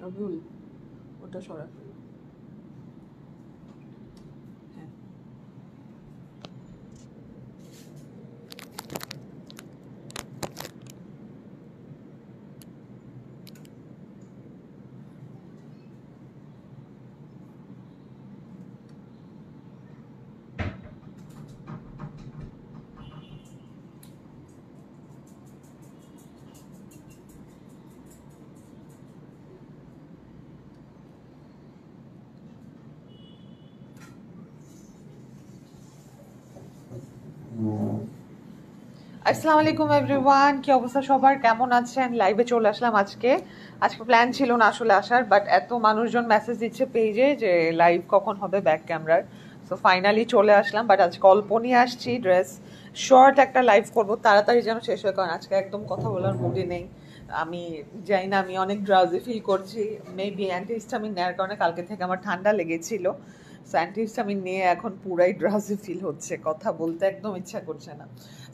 রবিউল ওটা সরা হ্যাঁ আসসালামু আলাইকুম এভরিওয়ান, কি অবস্থা সবার, কেমন আছেন? লাইভে চলে আসলাম আজকে প্ল্যান ছিল না আসলে আসার, বাট এত মানুষজন মেসেজ দিচ্ছে পেজে যে লাইভ কখন হবে ব্যাক ক্যামেরার, সো ফাইনালি চলে আসলাম। বাট আজকে অল্প নিয়ে আসছি ড্রেস, শর্ট একটা লাইভ করবো তাড়াতাড়ি যেন শেষ হয়, কারণ আজকে একদম কথা বলার মুডে নেই। আমি জানি না, আমি অনেক ড্রাউজি ফিল করছি, মেবি অ্যান্টিহিস্টামিন নেওয়ার কারণে কালকে থেকে আমার ঠান্ডা লেগেছিল, সো অ্যান্টিহিস্টামিন নিয়ে এখন পুরাই ড্রাউজি ফিল হচ্ছে, কথা বলতে একদম ইচ্ছা করছে না।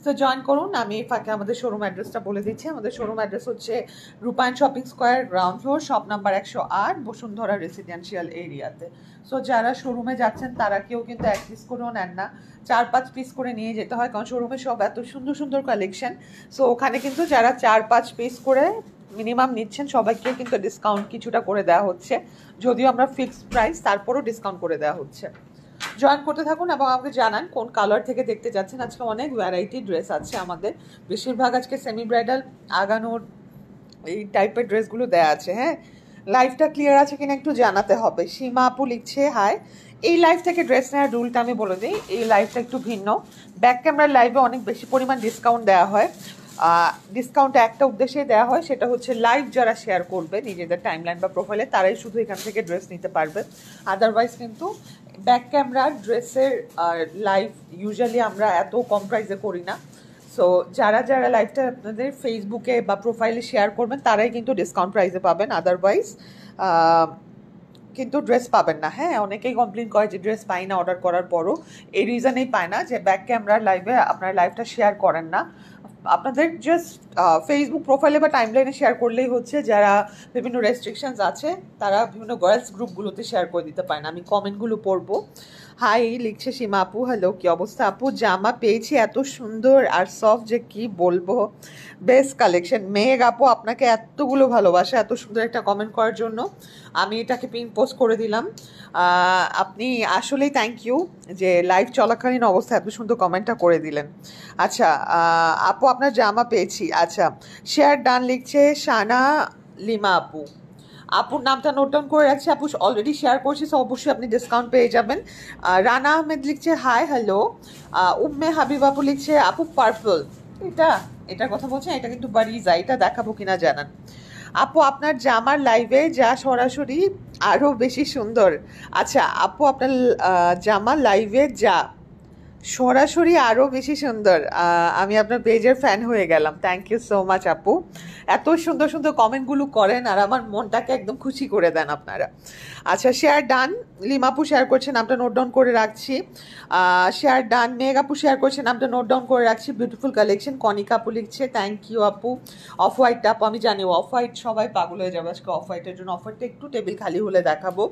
তো জয়েন করুন। আমি ফাঁকে আমাদের শোরুম অ্যাড্রেসটা বলে দিচ্ছি। আমাদের শোরুম অ্যাড্রেস হচ্ছে রূপায়ণ shopping square, ground floor, shop number 108, Bashundhara residential এরিয়াতে। সো যারা শোরুমে যাচ্ছেন তারা কেউ কিন্তু 1 পিস করেও নেন না, 4-5 পিস করে নিয়ে যেতে হয়, কারণ শোরুমে সব এত সুন্দর সুন্দর কালেকশন। সো ওখানে কিন্তু যারা 4-5 পিস করে মিনিমাম নিচ্ছেন সবাইকে কিন্তু ডিসকাউন্ট কিছুটা করে দেওয়া হচ্ছে, যদিও আমরা ফিক্সড প্রাইস, তারপরও ডিসকাউন্ট করে দেওয়া হচ্ছে। জয়েন করতে থাকুন এবং আমাকে জানান কোন কালার থেকে দেখতে যাচ্ছেন। আজকে অনেক ভ্যারাইটি ড্রেস আছে আমাদের, বেশিরভাগ আজকে সেমি ব্রাইডাল আগানোর এই টাইপের ড্রেসগুলো দেয়া আছে। হ্যাঁ, লাইভটা ক্লিয়ার আছে কিনা একটু জানাতে হবে। সীমা আপু লিখছে হাই। এই লাইভ থেকে ড্রেস নেওয়ার রুলটা আমি বলে দিই, এই লাইভটা একটু ভিন্ন। ব্যাক ক্যামেরার লাইভে অনেক বেশি পরিমাণ ডিসকাউন্ট দেওয়া হয়। ডিসকাউন্ট একটা উদ্দেশ্যে দেওয়া হয়, সেটা হচ্ছে লাইভ যারা শেয়ার করবে নিজেদের টাইমলাইন বা প্রোফাইলে তারাই শুধু এখান থেকে ড্রেস নিতে পারবে। আদারওয়াইজ কিন্তু ব্যাক ক্যামেরার ড্রেসের লাইভ ইউজুয়ালি আমরা এত কম প্রাইসে করি না। সো যারা যারা লাইভটা আপনাদের ফেসবুকে বা প্রোফাইলে শেয়ার করবেন তারাই কিন্তু ডিসকাউন্ট প্রাইসে পাবেন, আদারওয়াইজ কিন্তু ড্রেস পাবেন না। হ্যাঁ, অনেকেই কমপ্লেন করে যে ড্রেস পাই না অর্ডার করার পরও, এই রিজনেই পায় না যে ব্যাক ক্যামেরার লাইভে আপনার লাইভটা শেয়ার করেন না। আপনাদের জাস্ট ফেসবুক প্রোফাইলে বা টাইমলাইনে শেয়ার করলেই হচ্ছে। যারা বিভিন্ন রেস্ট্রিকশনস আছে তারা বিভিন্ন গার্লস গ্রুপগুলোতে শেয়ার করে দিতে পারেন, আমি কমেন্টগুলো পড়বো। হাই লিখছে সীমা আপু, হ্যালো, কি অবস্থা আপু? জামা পেয়েছি এত সুন্দর আর সফট যে কি বলবো, বেস্ট কালেকশন। মেঘ আপু, আপনাকে এতগুলো ভালোবাসা এত সুন্দর একটা কমেন্ট করার জন্য, আমি এটাকে পিন পোস্ট করে দিলাম। আপনি আসলেই থ্যাংক ইউ যে লাইভ চলাকালীন অবস্থায় এত সুন্দর কমেন্টটা করে দিলেন। আচ্ছা আপু, আপনার জামা পেয়েছি। আচ্ছা, শেয়ার ডান লিখছে শানা লিমা আপু, আপুর নামটা নোট ডাউন করে রাখছি, আপু অলরেডি শেয়ার করছি, সো অবশ্যই আপনি ডিসকাউন্ট পেয়ে যাবেন। রানা আহমেদ লিখছে হাই হ্যালো। উম্মে হাবিব আপু লিখছে আপু পার্পল, এটা এটার কথা বলছেন, এটা কিন্তু বারিজা, এটা দেখাবো কিনা জানান। আপু আপনার জামার লাইভে যা সরাসরি আরও বেশি সুন্দর। আচ্ছা আপু, আপনার জামার লাইভে যা সরাসরি আরও বেশি সুন্দর। আমি আপনার পেজের ফ্যান হয়ে গেলাম, থ্যাংক ইউ সো মাচ আপু। এত সুন্দর সুন্দর কমেন্টগুলো করেন আর আমার মনটাকে একদম খুশি করে দেন আপনারা। আচ্ছা, শেয়ার ডান, লিমাপু শেয়ার করছে, নামটা নোট ডাউন করে রাখছি। শেয়ার ডান, মেঘ আপু শেয়ার করছে, নামটা নোট ডাউন করে রাখছি। বিউটিফুল কালেকশন, কনিকা আপু লিখছে থ্যাংক ইউ আপু। অফ হোয়াইট আপু, আমি জানি অফ হোয়াইট সবাই পাগল হয়ে যাবে আজকে অফ হোয়াইটের জন্য, অফ হোয়াইটটা একটু টেবিল খালি হলে দেখাবো।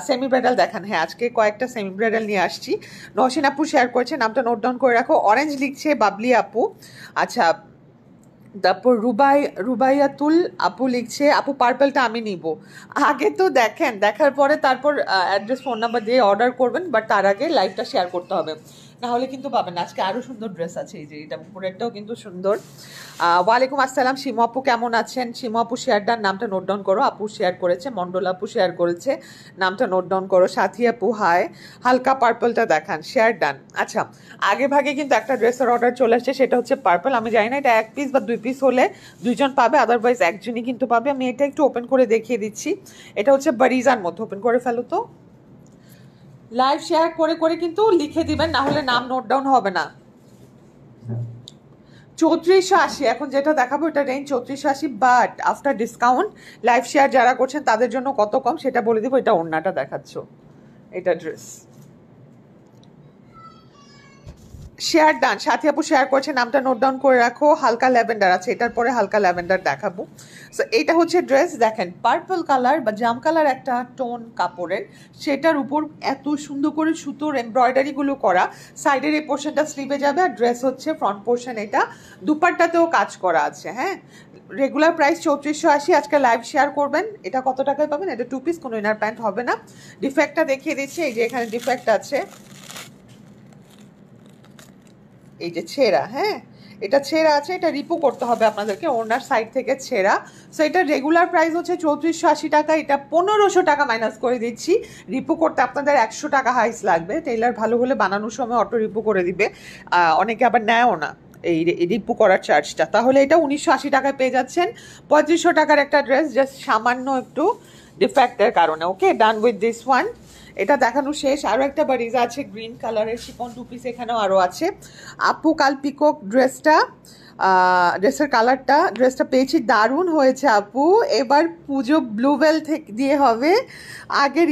সেমি ব্রাইডাল দেখান, হ্যাঁ আজকে কয়েকটা সেমি ব্রাইডাল নিয়ে আসছি। নসীন আপু শেয়ার করছে, নামটা নোট ডাউন করে রাখো। অরেঞ্জ লিখছে বাবলি আপু। আচ্ছা, তারপর রুবাইয়াতুল আপু লিখছে আপু পার্পলটা আমি নিব। আগে তো দেখেন, দেখার পরে তারপর অ্যাড্রেস ফোন নাম্বার দিয়ে অর্ডার করবেন, বাট তার আগে লাইভটা শেয়ার করতে হবে, না হলে কিন্তু পাবেন না। আজকে আরও সুন্দর ড্রেস আছে, এই যে এটা উপরেরটাও কিন্তু সুন্দর। ওয়ালাইকুম আসসালাম, শিমু আপু কেমন আছেন? শিমু আপু শেয়ার ডান, নামটা নোট ডাউন করো। আপু শেয়ার করেছে, মন্ডল আপু শেয়ার করেছে, নামটা নোট ডাউন করো। সাথী আপু হাই, হালকা পার্পলটা দেখান, শেয়ার ডান। আচ্ছা, আগে ভাগে কিন্তু একটা ড্রেসের অর্ডার চলে আসছে, সেটা হচ্ছে পার্পল। আমি জানি না এটা 1 পিস বা 2 পিস হলে 2জন পাবে, আদারওয়াইজ একজনই কিন্তু পাবে। আমি এটা একটু ওপেন করে দেখিয়ে দিচ্ছি, এটা হচ্ছে বারিজার মধ্যে। ওপেন করে ফেলো তো, লাইভ শেয়ার করে করে কিন্তু লিখে দিবেন, না হলে নাম নোট ডাউন হবে না। 3480, এখন যেটা দেখাবো এটা range 3480, but after discount live share যারা করছেন তাদের জন্য কত কম সেটা বলে দিব। এটা ওড়নাটা দেখাচ্ছ, এটা ড্রেস, শেয়ার ডান, সাথী আপু শেয়ার করছে, নামটা নোট ডাউন করে রাখো। হালকা ল্যাভেন্ডার আছে, এটার পরে হালকা ল্যাভেন্ডার দেখাবো। সো এইটা হচ্ছে ড্রেস, দেখেন পার্পল কালার বা জাম কালার একটা টোন কাপড়ের, সেটার উপর এত সুন্দর করে সুতোর এমব্রয়ডারিগুলো করা। সাইডের এই পোর্শনটা স্লিভে যাবে, আর ড্রেস হচ্ছে ফ্রন্ট পোর্শন, এটা দুপাট্টাতেও কাজ করা আছে। হ্যাঁ, রেগুলার প্রাইস 3480, আজকে লাইভ শেয়ার করবেন। এটা কত টাকায় পাবেন? এটা 2 পিস, কোনো ইনার প্যান্ট হবে না। ডিফেক্টটা দেখিয়ে দিচ্ছি, এই যে এখানে ডিফেক্ট আছে, এই যে ছেঁড়া। হ্যাঁ, এটা ছেঁড়া আছে, এটা রিপু করতে হবে আপনাদেরকে, ওনার সাইড থেকে ছেঁড়া। সো এটা রেগুলার প্রাইস হচ্ছে 3480 টাকা, এটা 1500 টাকা মাইনাস করে দিচ্ছি। রিপু করতে আপনাদের 100 টাকা হাইস লাগবে, টেইলার ভালো হলে বানানোর সময় অটো রিপু করে দিবে, অনেকে আবার নেয়ও না এই রিপু করার চার্জটা। তাহলে এটা 1980 টাকায় পেয়ে যাচ্ছেন 3500 টাকার একটা ড্রেস, জাস্ট সামান্য একটু ডিফেক্টের কারণে। ওকে, ডান উইথ দিস ওয়ান। এটা দেখানো শেষ। আরও একটা বারিজা আছে গ্রিন কালারের শিফন 2 পিস, এখানেও আরও আছে। আপু কাল পিকক ড্রেসের কালারটা, ড্রেসটা পেয়েছি, দারুণ হয়েছে আপু। এবার পুজো ব্লুবেল থেকে দিয়ে হবে আগের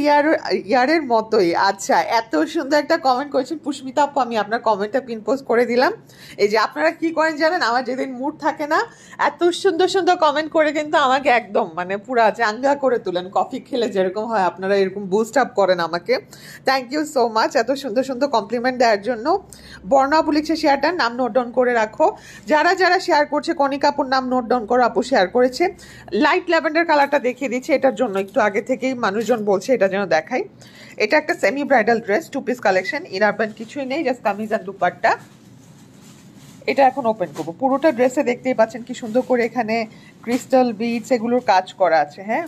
ইয়ারের মতোই। আচ্ছা, এত সুন্দর একটা কমেন্ট করেছেন পুষ্মিতা আপু, আমি আপনার কমেন্টটা পিন পোস্ট করে দিলাম। এই যে আপনারা কি করেন জানেন, আমার যেদিন মুড থাকে না, এত সুন্দর সুন্দর কমেন্ট করে কিন্তু আমাকে একদম মানে পুরা চাঙ্গা করে তুলেন, কফি খেলে যেরকম হয়, আপনারা এরকম বুস্ট আপ করেন আমাকে। থ্যাংক ইউ সো মাচ এত সুন্দর সুন্দর কমপ্লিমেন্ট দেওয়ার জন্য। বর্ণা আপু লিখছে শেয়ারটার নাম নোট ডাউন করে রাখো। যারা যারা শেয়ার করছে, কণিকা আপুর নাম নোট ডাউন করো, আপু শেয়ার করেছে। লাইট ল্যাভেন্ডার কালারটা দেখিয়ে দিচ্ছে, এটার জন্য একটু আগে থেকেই মানুষজন বলছে এটা যেন দেখাই। এটা একটা semi bridal dress, 2 piece collection, inner pant কিছুই নেই, জাস্ট কামিজ আর দুপাট্টা। এটা এখন ওপেন করবো। পুরোটা ড্রেসে দেখতেই পাচ্ছেন কি সুন্দর করে এখানে ক্রিস্টাল বিডস এগুলোর কাজ করা আছে। হ্যাঁ,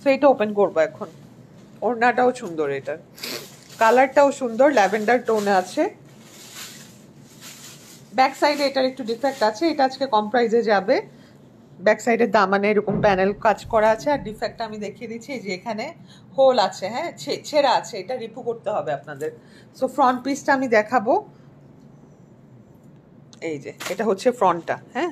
সো এটা ওপেন করবো এখন। ওড়নাটাও সুন্দর, এটার কালারটাও সুন্দর, ল্যাভেন্ডার টোনে আছে। ব্যাক সাইডে এটার একটু ডিফেক্ট আছে, এটা আজকে কম প্রাইসে যাবে। ব্যাক সাইডের দামানে এরকম প্যানেল কাজ করা আছে, আর ডিফেক্টটা আমি দেখিয়ে দিচ্ছি, যে এখানে হোল আছে। হ্যাঁ, ছেঁড়া আছে, এটা রিপু করতে হবে আপনাদের। সো ফ্রন্ট পিসটা আমি দেখাবো, এই যে এটা হচ্ছে ফ্রন্টটা। হ্যাঁ,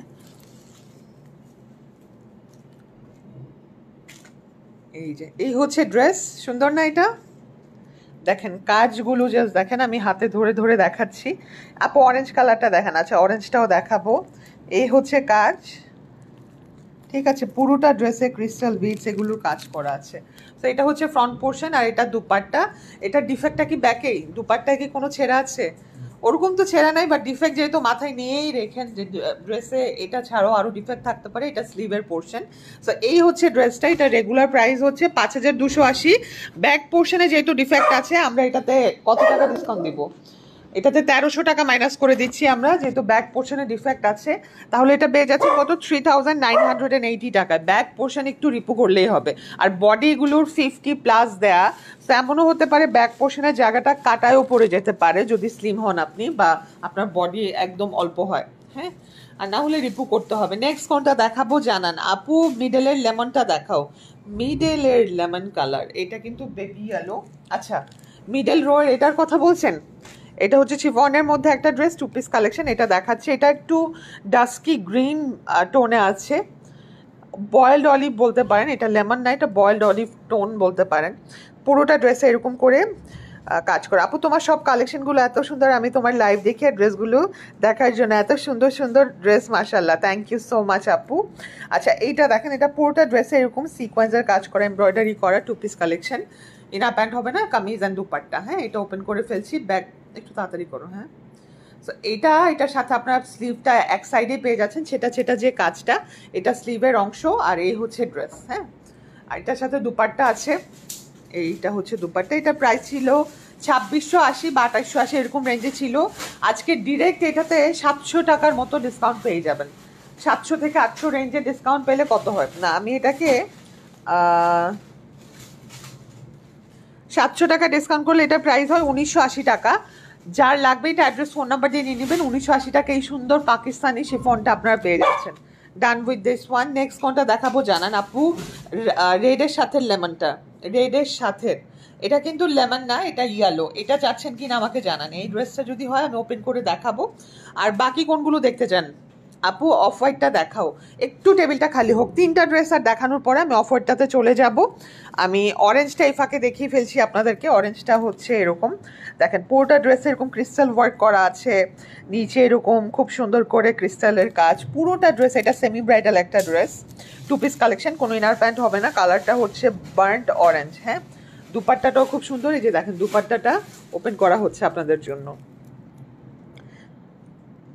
এই যে এই হচ্ছে ড্রেস, সুন্দর না এটা? দেখেন কাজগুলো জাস্ট দেখেন, আমি হাতে ধরে ধরে দেখাচ্ছি। আপু অরেঞ্জ কালারটা দেখেন, আচ্ছা অরেঞ্জটাও দেখাবো। এই হচ্ছে কাজ, ঠিক আছে, পুরোটা ড্রেসে ক্রিস্টাল বিটস এগুলোর কাজ করা আছে। তো এটা হচ্ছে ফ্রন্ট পোর্শন, আর এটা দুপাট্টা। এটা ডিফেক্টটা কি ব্যাকেই? দুপাট্টায় কি কোনো ছেঁড়া আছে? ওরকম তো ছেঁড়া নাই, বাট ডিফেক্ট যেহেতু মাথায় নিয়েই রেখেন যে ড্রেসে এটা ছাড়াও আরও ডিফেক্ট থাকতে পারে। এটা স্লিভের পোর্শন। সো এই হচ্ছে ড্রেসটা, এটা রেগুলার প্রাইস হচ্ছে 5280। ব্যাক পোর্শনে যেহেতু ডিফেক্ট আছে, আমরা এটাতে কত টাকা ডিসকাউন্ট দিব? এটাতে 1300 টাকা মাইনাস করে দিচ্ছি আমরা, যেহেতু ব্যাক পোর্শনে ডিফেক্ট আছে। তাহলে এটা পেয়ে যাচ্ছে কত? 3980 টাকায়। ব্যাক পোর্শন একটু রিপু করলেই হবে। আর বডিগুলোর 50+ দেয়া, তো এমনও হতে পারে ব্যাক পোর্শনের জায়গাটা কাটায়ও পড়ে যেতে পারে যদি স্লিম হন আপনি, বা আপনার বডি একদম অল্প হয়। হ্যাঁ, আর না হলে রিপু করতে হবে। নেক্সট কোনটা দেখাবো জানান আপু? মিডলের লেমনটা দেখাও। মিডলের লেমন কালার, এটা কিন্তু বেবি ইয়েলো। আচ্ছা, মিডল রো এটার কথা বলছেন? এটা হচ্ছে চিফনের মধ্যে একটা ড্রেস, 2 পিস কালেকশন, এটা দেখাচ্ছে। এটা একটু ডাস্কি গ্রিন টোনে আছে, বয়েলড অলিভ বলতে পারেন, এটা লেমন না, এটা বয়েলড অলিভ টোন বলতে পারেন। পুরোটা ড্রেসে এরকম করে কাজ করে। আপু তোমার সব কালেকশনগুলো এত সুন্দর, আমি তোমার লাইভ দেখি ড্রেসগুলো দেখার জন্য, এত সুন্দর সুন্দর ড্রেস, মাশাল্লাহ, থ্যাংক ইউ সো মাচ আপু। আচ্ছা, এইটা দেখেন, এটা পুরোটা ড্রেসে এরকম সিকোয়েন্সের কাজ করা, এমব্রয়ডারি করা, 2 পিস কালেকশন, ইনা প্যান্ট হবে না, কামিজ অ্যান্ড দুপাট্টা। হ্যাঁ, এটা ওপেন করে ফেলছি, ব্যাক একটু তাড়াতাড়ি করো। হ্যাঁ, সো এটার সাথে আপনার স্লিভটা এক সাইডে পেয়ে যাচ্ছেন, সেটা যে কাজটা, এটা স্লিভের অংশ, আর এই হচ্ছে ড্রেস। হ্যাঁ, আর এটার সাথে দুপাট্টা আছে, এইটা হচ্ছে দুপাট্টা। এটা প্রাইস ছিল 2680 বা 2880 এরকম রেঞ্জে ছিল। আজকে ডিরেক্ট এটাতে 700 টাকার মতো ডিসকাউন্ট পেয়ে যাবেন। 700 থেকে 800 রেঞ্জে ডিসকাউন্ট পেলে কত হয় না, আমি এটাকে 700 টাকা ডিসকাউন্ট করলে এটা প্রাইস হয় 1980 টাকা। যার লাগবে এটা অ্যাড্রেস ফোন নাম্বার দিয়ে নিয়ে নেবেন। 1980 টাকা এই সুন্দর পাকিস্তানি শিফনটা আপনারা পেয়ে যাচ্ছেন। Done with this one. Next কোনটা দেখাবো জানান আপু? রেডের সাথে লেমনটা, রেডের সাথে, এটা কিন্তু লেমন না, এটা ইয়েলো। এটা চাচ্ছেন কিনা আমাকে জানান। এই ড্রেসটা যদি হয় আমি ওপেন করে দেখাবো। আর বাকি কোনগুলো দেখতে চান? আপু অফ হোয়াইটটা দেখাও, একটু টেবিলটা খালি হোক। 3টা ড্রেস আর দেখানোর পরে আমি অফ হোয়াইটটাতে চলে যাব। আমি অরেঞ্জটা এই ফাঁকে দেখিয়ে ফেলছি আপনাদেরকে। অরেঞ্জটা হচ্ছে এরকম, দেখেন পুরোটা ড্রেসে এরকম ক্রিস্টাল ওয়ার্ক করা আছে, নিচে এরকম খুব সুন্দর করে ক্রিস্টালের কাজ পুরোটা ড্রেস। এটা সেমি ব্রাইডাল একটা ড্রেস, 2 পিস কালেকশন, কোনো ইনার প্যান্ট হবে না। কালারটা হচ্ছে বার্ন্ট অরেঞ্জ। হ্যাঁ, দুপাট্টাটাও খুব সুন্দর। এই যে দেখেন দুপাট্টাটা ওপেন করা হচ্ছে আপনাদের জন্য,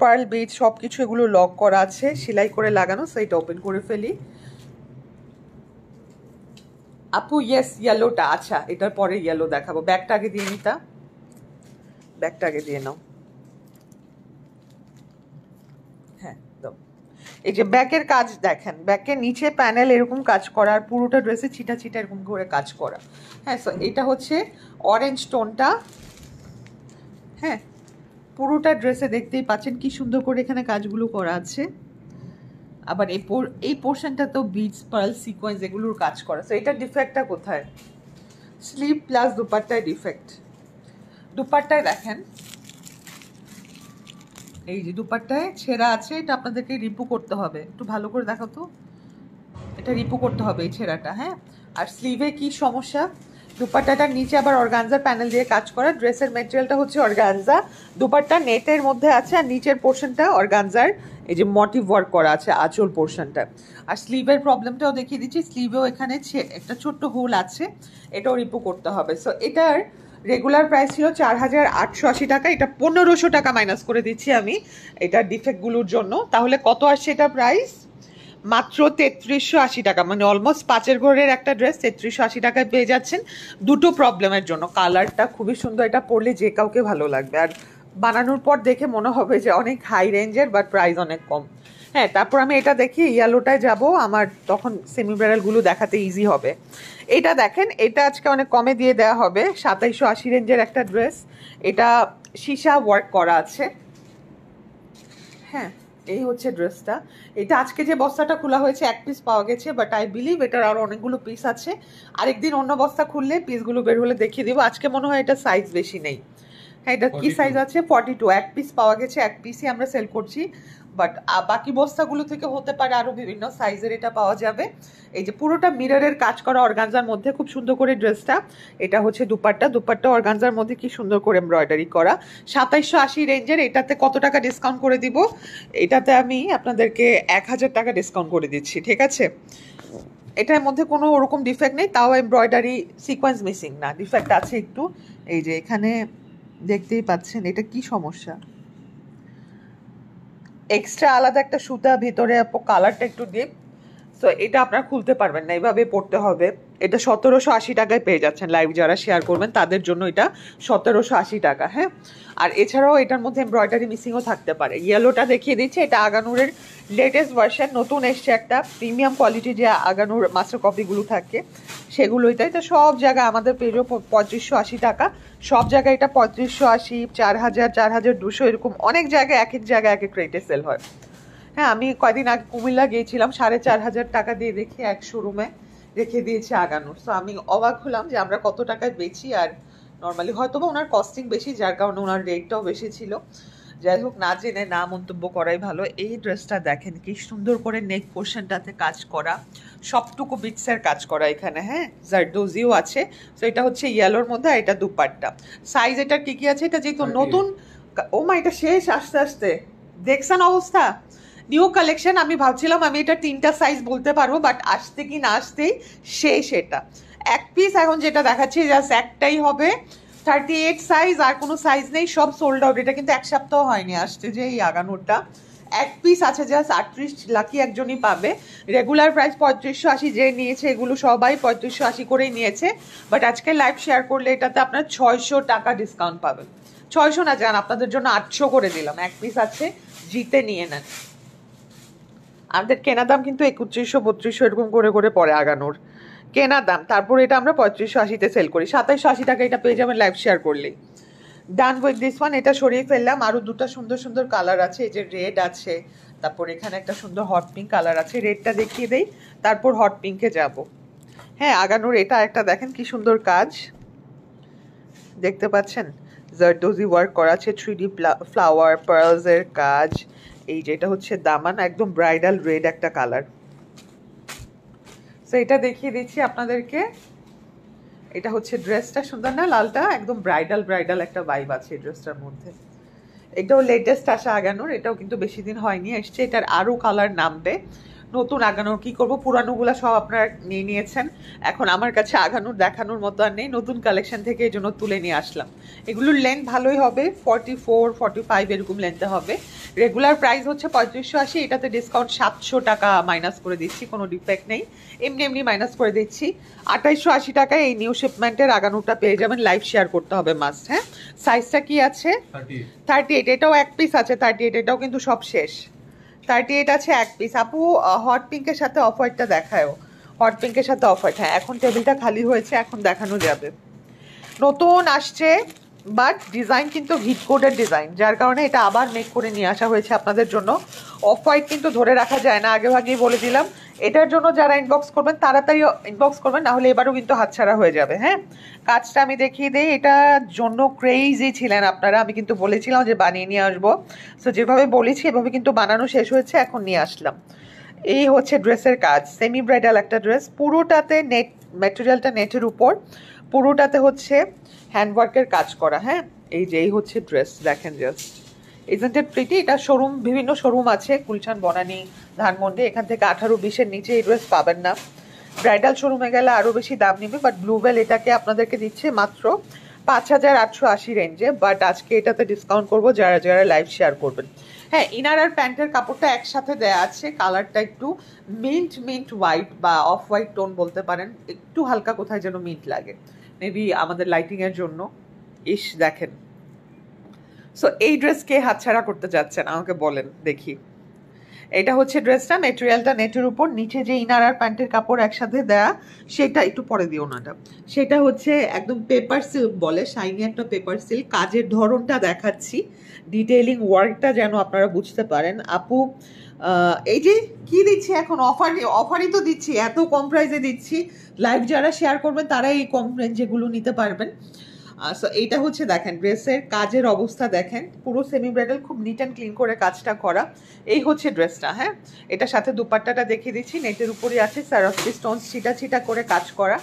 পার্ল বিট সব কিছু এগুলো লক করা আছে, সেলাই করে লাগানো। সো এটা ওপেন করে ফেলি। আপু ইয়েস, ইয়েলোটা, আচ্ছা এটার পরে ইয়েলো দেখাবো। ব্যাগটা আগে দিয়ে নিতা, ব্যাগটা আগে দিয়ে নাও। হ্যাঁ দাও। এই যে ব্যাকের কাজ দেখেন, ব্যাকের নিচে প্যানেল এরকম কাজ করা, আর পুরোটা ড্রেসে ছিটা ছিটা এরকম করে কাজ করা। হ্যাঁ, সো এটা হচ্ছে অরেঞ্জ টোনটা। হ্যাঁ, পুরোটা ড্রেসে দেখতেই পাচ্ছেন কি সুন্দর করে এখানে কাজগুলো করা আছে। আবার এই পোর্শনটা তো বিটস পার্ল সিকোয়েন্স এগুলোর কাজ করা। সো এটার ডিফেক্টটা কোথায়? স্লিভ প্লাস দুপাট্টায় ডিফেক্ট। দুপাট্টায় দেখেন এই যে দুপাট্টায় ছেঁড়া আছে, এটা আপনাদেরকে রিপু করতে হবে। একটু ভালো করে দেখো তো, এটা রিপু করতে হবে এই ছেঁড়াটা। হ্যাঁ, আর স্লিভে কি সমস্যা? দুপাট্টাটার নিচে আবার অর্গানজার প্যানেল দিয়ে কাজ করা। ড্রেসের মেটেরিয়ালটা হচ্ছে অর্গানজা, দুপাট্টা নেটের মধ্যে আছে, আর নিচের পোর্শনটা অর্গানজার এই যে মোটিভ ওয়ার্ক করা আছে আঁচল পোর্শনটা। আর স্লিভের প্রবলেমটাও দেখিয়ে দিচ্ছি, স্লিভেও এখানে একটা ছোট্ট হোল আছে, এটাও রিপু করতে হবে। সো এটার রেগুলার প্রাইস ছিল 4880 টাকা, এটা 1500 টাকা মাইনাস করে দিচ্ছি আমি এটার ডিফেক্টগুলোর জন্য। তাহলে কত আসছে এটা প্রাইস? মাত্র 3380 টাকা, মানে অলমোস্ট 5-এর ঘরের একটা ড্রেস 3380 টাকায় পেয়ে যাচ্ছেন। দুটো প্রবলেমের জন্য, কালারটা খুবই সুন্দর, এটা পরলে যে কাউকে ভালো লাগবে, আর বানানোর পর দেখে মনে হবে যে অনেক হাই রেঞ্জের বাট প্রাইস অনেক কম। হ্যাঁ, তারপর আমি এটা দেখি ইয়েলোটায় যাব, আমার তখন সেমি ব্রাইডালগুলো দেখাতে ইজি হবে। এটা দেখেন, এটা আজকে অনেক কমে দিয়ে দেওয়া হবে, 2780 রেঞ্জের একটা ড্রেস। এটা সীসা ওয়ার্ক করা আছে। হ্যাঁ, এই হচ্ছে ড্রেসটা। এটা আজকে যে বস্তাটা খোলা হয়েছে 1 পিস পাওয়া গেছে, বাট আই বিলিভ এটার আরও অনেকগুলো পিস আছে। আরেকদিন অন্য বস্তা খুললে পিসগুলো বের হলে দেখিয়ে দেবো। আজকে মনে হয় এটা সাইজ বেশি নেই। হ্যাঁ, এটা কি সাইজ আছে? 42। 1 পিস পাওয়া গেছে, 1 পিসই আমরা সেল করছি, বাট বাকি বস্তাগুলো থেকে হতে পারে আরও বিভিন্ন সাইজের এটা পাওয়া যাবে। এই যে পুরোটা মিররের কাজ করা অর্গানজার মধ্যে খুব সুন্দর করে ড্রেসটা। এটা হচ্ছে দুপাট্টা, দুপাট্টা অর্গানজার মধ্যে কি সুন্দর করে এমব্রয়ডারি করা। 2780 রেঞ্জের। এটাতে কত টাকা ডিসকাউন্ট করে দিব? এটাতে আমি আপনাদেরকে 1000 টাকা ডিসকাউন্ট করে দিচ্ছি, ঠিক আছে? এটার মধ্যে কোনো ওরকম ডিফেক্ট নেই, তাও এমব্রয়ডারি সিকোয়েন্স মিসিং না, ডিফেক্ট আছে একটু। এই যে এখানে দেখতেই পাচ্ছেন, এটা কি সমস্যা, এক্সট্রা আলাদা একটা সুতা ভিতরে, কালারটা একটু ডিপ। সো এটা আপনারা খুলতে পারবেন না, এইভাবে পড়তে হবে। এটা 1780 টাকায় পেয়ে যাচ্ছেন, লাইভ যারা শেয়ার করবেন তাদের জন্য এটা 1780 টাকা। হ্যাঁ, আর এছাড়াও এটার মধ্যে এমব্রয়ডারি মিসিংও থাকতে পারে। ইয়েলোটা দেখিয়ে দিচ্ছি, এটা আগানুরের লেটেস্ট ভার্সন, নতুন এসছে একটা প্রিমিয়াম কোয়ালিটি যে আগানুর মাস্টার কপিগুলো থাকে সেগুলোই। তাই তো সব জায়গায় আমাদের পেজও 3580 টাকা, সব জায়গায় এটা 3580, 4000, 4200, এরকম অনেক জায়গায় এক এক জায়গায় এক এক রেটে সেল হয়। হ্যাঁ, আমি কয়দিন আগে কুমিল্লা গিয়েছিলাম, 4500 টাকা দিয়ে দেখি এক শোরুমে রেখে দিয়েছে আগানোর। সো আমি অবাক হলাম যে আমরা কত টাকায় বেচি, আর নর্মালি হয়তো বা ওনার কস্টিং বেশি, যার কারণে ওনার রেটটাও বেশি ছিল। যাই হোক, না জেনে না মন্তব্য করাই ভালো। এই ড্রেসটা দেখেন কি সুন্দর করে নেক পোর্শনটাতে কাজ করা, সবটুকু বিটসের কাজ করা এখানে। হ্যাঁ, জারদোজিও আছে। তো এটা হচ্ছে ইয়েলোর মধ্যে, আর এটা দুপাট্টা। সাইজ এটার কি কি আছে? এটা যেহেতু নতুন, ও মা, এটা শেষ আস্তে আস্তে, দেখছেন অবস্থা। নিউ কালেকশন, আমি ভাবছিলাম আমি এটা 3টা সাইজ বলতে পারবো, বাট আসতে কি না আসতেই শেষ এটা। 1 পিস এখন যেটা দেখাচ্ছি জাস্ট একটাই হবে, 38 সাইজ, আর কোনো সাইজ নেই, সব সোল্ড আউট। এটা কিন্তু 1 সপ্তাহ হয়নি আসতে, যে এই আগানোরটা 1 পিস আছে জাস্ট 38, লাকি একজনই পাবে। রেগুলার প্রাইস 3580, যে নিয়েছে এগুলো সবাই 3580 করেই নিয়েছে, বাট আজকে লাইভ শেয়ার করলে এটাতে আপনার 600 টাকা ডিসকাউন্ট পাবেন। 600 না, যান আপনাদের জন্য 800 করে দিলাম। 1 পিস আছে, জিতে নিয়ে নেন। আমাদের কেনা দাম কিন্তু 3100, 3200 এরকম করে করে পরে আগানোর কেনা দাম। তারপর এটা আমরা 3580-তে সেল করি, 2780 টাকা এটা পেয়ে যাবেন লাইভ শেয়ার করলেই। ডান উইথ দিস ওয়ান, এটা সরিয়ে ফেললাম। আরও দুটো সুন্দর সুন্দর কালার আছে, এই যে রেড আছে, তারপর এখানে একটা সুন্দর হট পিঙ্ক কালার আছে। রেডটা দেখিয়ে দেই, তারপর হট পিঙ্কে যাব। হ্যাঁ, আগানোর এটা একটা দেখেন কি সুন্দর কাজ, দেখতে পাচ্ছেন, জারদোজি ওয়ার্ক করা আছে, 3D ফ্লাওয়ার পার্লসের কাজ। এই যে এটা হচ্ছে দামান, একদম ব্রাইডাল রেড একটা কালার। তো এটা দেখিয়ে দিচ্ছি আপনাদেরকে। এটা হচ্ছে ড্রেসটা, সুন্দর না লালটা? একদম ব্রাইডাল ব্রাইডাল একটা ভাইব আছে এই ড্রেসটার মধ্যে। এটাও লেটেস্ট আসা আগানোর, এটাও কিন্তু বেশি দিন হয়নি, এসছে। এটার আরও কালার নামবে। নতুন আগানোর কি করব, পুরানোগুলো সব আপনারা নিয়ে নিয়েছেন, এখন আমার কাছে আগানোর দেখানোর মতো আর নেই। নতুন কালেকশন থেকে এই জন্য তুলে নিয়ে আসলাম। এগুলোর লেন্থ ভালোই হবে, 44, 45 এরকম লেন্থে হবে। রেগুলার প্রাইস হচ্ছে 3580, এটাতে ডিসকাউন্ট 700 টাকা মাইনাস করে দিচ্ছি, কোনো ডিফেক্ট নেই, এমনি এমনি মাইনাস করে দিচ্ছি। 2880 টাকায় এই নিউ শিপমেন্টের আগানোটা পেয়ে যাবেন। লাইভ শেয়ার করতে হবে মাস্ট। হ্যাঁ, সাইজটা কি আছে? 38। এটাও এক পিস আছে 38, এটাও কিন্তু সব শেষ। 38 আছে এক পিস। আপু হট পিঙ্কের সাথে অফ হোয়াইটটা দেখায়ও। হট পিঙ্কের সাথে অফ হোয়াইট, হ্যাঁ এখন টেবিলটা খালি হয়েছে, এখন দেখানো যাবে। নতুন আসছে, বাট ডিজাইন কিন্তু হিট কোডের ডিজাইন, যার কারণে এটা আবার মেক করে নিয়ে আসা হয়েছে আপনাদের জন্য। অফ হোয়াইট কিন্তু ধরে রাখা যায় না, আগে ভাগেই বলে দিলাম। এটার জন্য যারা ইনবক্স করবেন তাড়াতাড়ি ইনবক্স করবেন, না হলে এবারও কিন্তু হাতছাড়া হয়ে যাবে। হ্যাঁ, কাজটা আমি দেখিয়ে দিই। এটার জন্য ক্রেজি ছিলেন আপনারা, আমি কিন্তু বলেছিলাম যে বানিয়ে নিয়ে আসবো। সো যেভাবে বলেছি এভাবে কিন্তু বানানো শেষ হয়েছে, এখন নিয়ে আসলাম। এই হচ্ছে ড্রেসের কাজ, সেমি ব্রাইডাল একটা ড্রেস, পুরোটাতে নেট, ম্যাটেরিয়ালটা নেটের উপর, পুরোটাতে হচ্ছে হ্যান্ডওয়ার্কের কাজ করা। হ্যাঁ, এই যে এই হচ্ছে ড্রেস, দেখেন জাস্ট, ইজন্ট ইট প্রিটি? এটা শোরুম, বিভিন্ন শোরুম আছে, গুলশান, বনানী, ধানমন্ডি, এখান থেকে 18-20-এর নিচে এই ড্রেস পাবেন না। ব্রাইডাল শোরুমে গেলে আরও বেশি দাম নেবে, বাট ব্লুবেল এটাকে আপনাদেরকে দিচ্ছে মাত্র 5880 রেঞ্জে। বাট আজকে এটাতে ডিসকাউন্ট করবো যারা যারা লাইভ শেয়ার করবেন। হ্যাঁ, ইনার আর প্যান্টের কাপড়টা একসাথে দেয়া আছে, কালারটা একটু মিন্ট মিন্ট হোয়াইট বা অফ হোয়াইট টোন বলতে পারেন, একটু হালকা কোথায় যেন মিন্ট লাগে, মেবি আমাদের লাইটিংয়ের জন্য। ইস দেখেন, সো এই ড্রেস কে হাতছাড়া করতে যাচ্ছেন আমাকে বলেন দেখি। এটা হচ্ছে ড্রেসটা, মেটেরিয়ালটা নেটের উপর, নিচে যে ইনার আর প্যান্টের কাপড় একসাথে দেয়া, সেটা একটু পরে দিও নাটা, সেটা হচ্ছে একদম পেপার সিল্ক বলে, শাইনি একটা পেপার সিল্ক। কাজের ধরনটা দেখাচ্ছি, ডিটেইলিং ওয়ার্কটা যেন আপনারা বুঝতে পারেন। আপু এই যে কি দিচ্ছি এখন, অফারই তো দিচ্ছি, এত কম প্রাইসে দিচ্ছি। লাইভ যারা শেয়ার করবেন তারা এই কম রেঞ্জেগুলো নিতে পারবেন। সো এইটা হচ্ছে দেখেন ড্রেসের কাজের অবস্থা, দেখেন পুরো সেমি ব্রাইডাল, খুব নিট অ্যান্ড ক্লিন করে কাজটা করা। এই হচ্ছে ড্রেসটা। হ্যাঁ, এটার সাথে দুপাট্টাটা দেখিয়ে দিচ্ছি, নেটের উপরে আছে সারাফি স্টোন ছিটা ছিটা করে কাজ করা।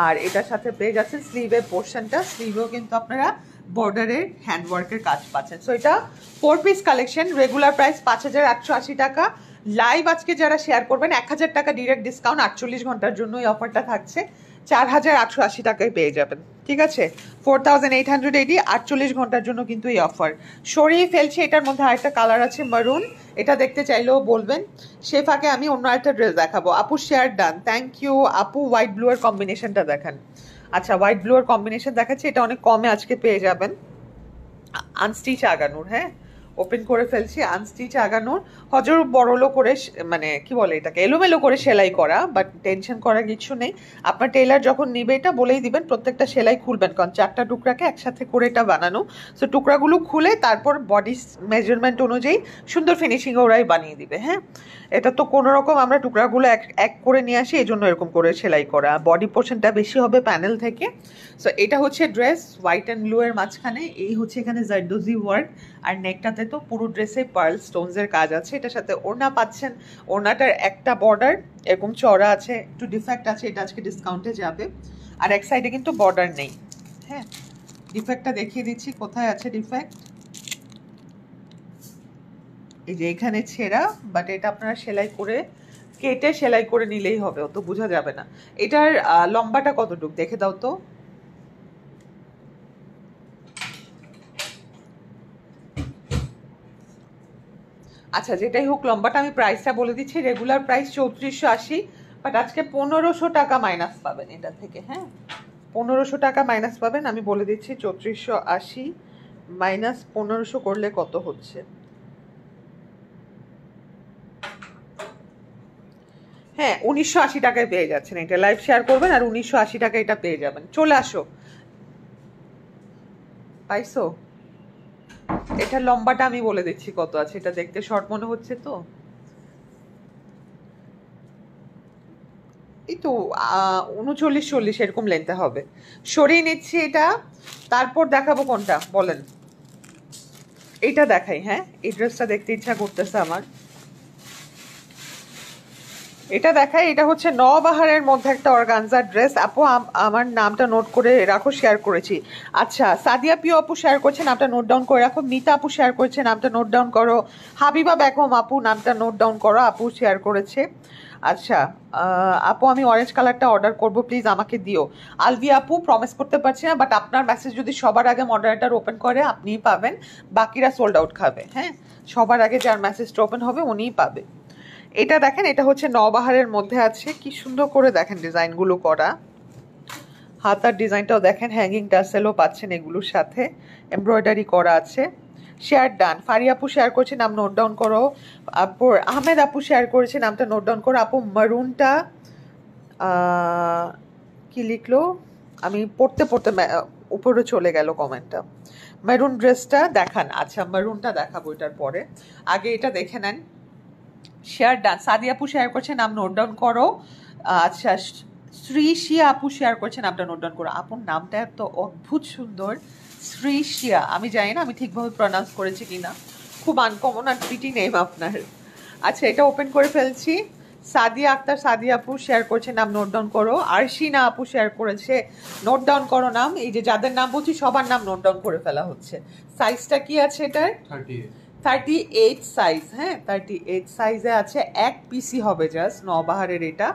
আর এটার সাথে পেয়ে যাচ্ছেন স্লিভের পোর্শনটা, স্লিভেও কিন্তু আপনারা বর্ডারের হ্যান্ডওয়ার্কের কাজ পাচ্ছেন। সো এটা 4 পিস কালেকশন, রেগুলার প্রাইস 5880 টাকা। লাইভ আজকে যারা শেয়ার করবেন 1000 টাকা ডিরেক্ট ডিসকাউন্ট, 48 ঘন্টার জন্য এই অফারটা থাকছে, 4880 টাকায় পেয়ে যাবেন। ঠিক আছে, 4880, 48 ঘন্টার জন্য কিন্তু এই অফার। সরিয়ে ফেলছি, এটার মধ্যে আরেকটা কালার আছে মারুন, এটা দেখতে চাইলেও বলবেন। সে ফাঁকে আমি অন্য একটা ড্রেস দেখাবো। আপু শেয়ার ডান, থ্যাংক ইউ। আপু হোয়াইট ব্লু এর কম্বিনেশনটা দেখান। আচ্ছা, হোয়াইট ব্লু এর কম্বিনেশন দেখাচ্ছি, এটা অনেক কমে আজকে পেয়ে যাবেন। আনস্টিচ আগানোর, হ্যাঁ ওপেন করে ফেলছি, আনস্টিচ আগানোর, হজর বড়লো করে, মানে কি বলে এটাকে, এলোমেলো করে সেলাই করা, বাট টেনশন করার কিছু নেই। আপনার টেলার যখন নিবে এটা বলেই দিবেন প্রত্যেকটা সেলাই খুলবেন, কারণ 4টা টুকরাকে একসাথে করে এটা বানানো। সো টুকরাগুলো খুলে তারপর বডি মেজারমেন্ট অনুযায়ী সুন্দর ফিনিশিং ওরাই বানিয়ে দিবে। হ্যাঁ, এটা তো কোনো রকম আমরা টুকরাগুলো এক এক করে নিয়ে আসি, এই জন্য এরকম করে সেলাই করা, বডি পোর্শনটা বেশি হবে প্যানেল থেকে। সো এটা হচ্ছে ড্রেস, হোয়াইট অ্যান্ড ব্লু এর মাঝখানে, এই হচ্ছে এখানে জারদোজি ওয়ার্ক, আর নেকটাতে তো পুরো ড্রেসে পার্ল স্টোনসের কাজ আছে। এটার সাথে ওড়না পাচ্ছেন, ওড়নাটার একটা বর্ডার এরকম চড়া আছে, একটু ডিফেক্ট আছে, এটা আজকে ডিসকাউন্টে যাবে। আর এক সাইডে কিন্তু বর্ডার নেই। হ্যাঁ, ডিফেক্টটা দেখিয়ে দিচ্ছি, কোথায় আছে ডিফেক্ট, এই যে এখানে ছেঁড়া, বাট এটা আপনারা সেলাই করে, কেটে সেলাই করে নিলেই হবে, অত বোঝা যাবে না। এটার লম্বাটা কতটুকু দেখে দাও তো। আচ্ছা, যেটাই হোক লম্বাটা আমি প্রাইসটা বলে দিচ্ছি, রেগুলার প্রাইস 3480, বাট আজকে 1500 টাকা মাইনাস পাবেন এটা থেকে। হ্যাঁ, 1500 টাকা মাইনাস পাবেন, আমি বলে দিচ্ছি 3480 মাইনাস 1500 করলে কত হচ্ছে। হ্যাঁ, 1980 টাকায় পেয়ে যাচ্ছেন এটা, লাইভ শেয়ার করবেন আর 1980 টাকায় এটা পেয়ে যাবেন। চলে আসো, পাইছো? এটা লম্বাটা আমি বলে দিচ্ছি কত আছে, এটা দেখতে শর্ট মনে হচ্ছে তো, এই তো 39-40 এরকম লেন্থে হবে। সরিয়ে নিচ্ছি এটা, তারপর দেখাবো কোনটা বলেন। এইটা দেখাই, হ্যাঁ এই ড্রেসটা দেখতে ইচ্ছা করতেছে আমার। এটা দেখাই, এটা হচ্ছে নওবাহারের মধ্যে একটা অর্গানজার ড্রেস। আপু আমার নামটা নোট করে রাখো, শেয়ার করেছি। আচ্ছা, সাদিয়া পিও আপু শেয়ার করছে, নামটা নোট ডাউন করে রাখো। মিতা আপু শেয়ার করেছে, নামটা নোট ডাউন করো। হাবিবা বেগম আপু, নামটা নোট ডাউন করো, আপু শেয়ার করেছে। আচ্ছা আপু আমি অরেঞ্জ কালারটা অর্ডার করব, প্লিজ আমাকে দিও। আলভি আপু প্রমিস করতে পারছি না, বাট আপনার মেসেজ যদি সবার আগে মডারেটার ওপেন করে আপনিই পাবেন, বাকিরা সোল্ড আউট খাবে। হ্যাঁ, সবার আগে যার মেসেজটা ওপেন হবে উনিই পাবে। এটা দেখেন, এটা হচ্ছে নওবাহারের মধ্যে আছে, কি সুন্দর করে দেখেন ডিজাইনগুলো করা। হাতার ডিজাইনটাও দেখেন, হ্যাঙ্গিং টাসেলও পাচ্ছেন এগুলোর সাথে, এমব্রয়ডারি করা আছে। Share done. ফারি আপু শেয়ার করছে, নাম নোট ডাউন করো। আপু আহমেদ আপু শেয়ার করেছে, নামটা নোট ডাউন করো। আপু মারুনটা কি লিখলো আমি পড়তে পড়তে উপরে চলে গেল কমেন্টটা। মেরুন ড্রেসটা দেখান। আচ্ছা মেরুনটা দেখাবো এটার পরে, আগে এটা দেখে নেন। Share done. সাদিয়া আপু শেয়ার করছে, নাম নোট ডাউন করো। আচ্ছা শ্রীশিয়া আপু শেয়ার করছে, নামটা নোট ডাউন করো। আপুর নামটা এত অদ্ভুত সুন্দর, শ্রীশিয়া। আমি জানি না আমি ঠিকভাবে প্রনাউন্স করেছি কিনা, খুব আনকমন আর প্রিটি নেম আপনার। আচ্ছা এটা ওপেন করে ফেলছি। সাদিয়া আক্তার সাদিয়া আপু শেয়ার করছে, নাম নোট ডাউন করো। আরশিনা আপু শেয়ার করেছে, নোট ডাউন করো নাম। এই যে যাদের নাম বলছি সবার নাম নোট ডাউন করে ফেলা হচ্ছে। সাইজটা কি আছে এটার? 38 সাইজ। হ্যাঁ 38 সাইজে আছে, এক পিসি হবে জাস্ট নওবাহারের। এটা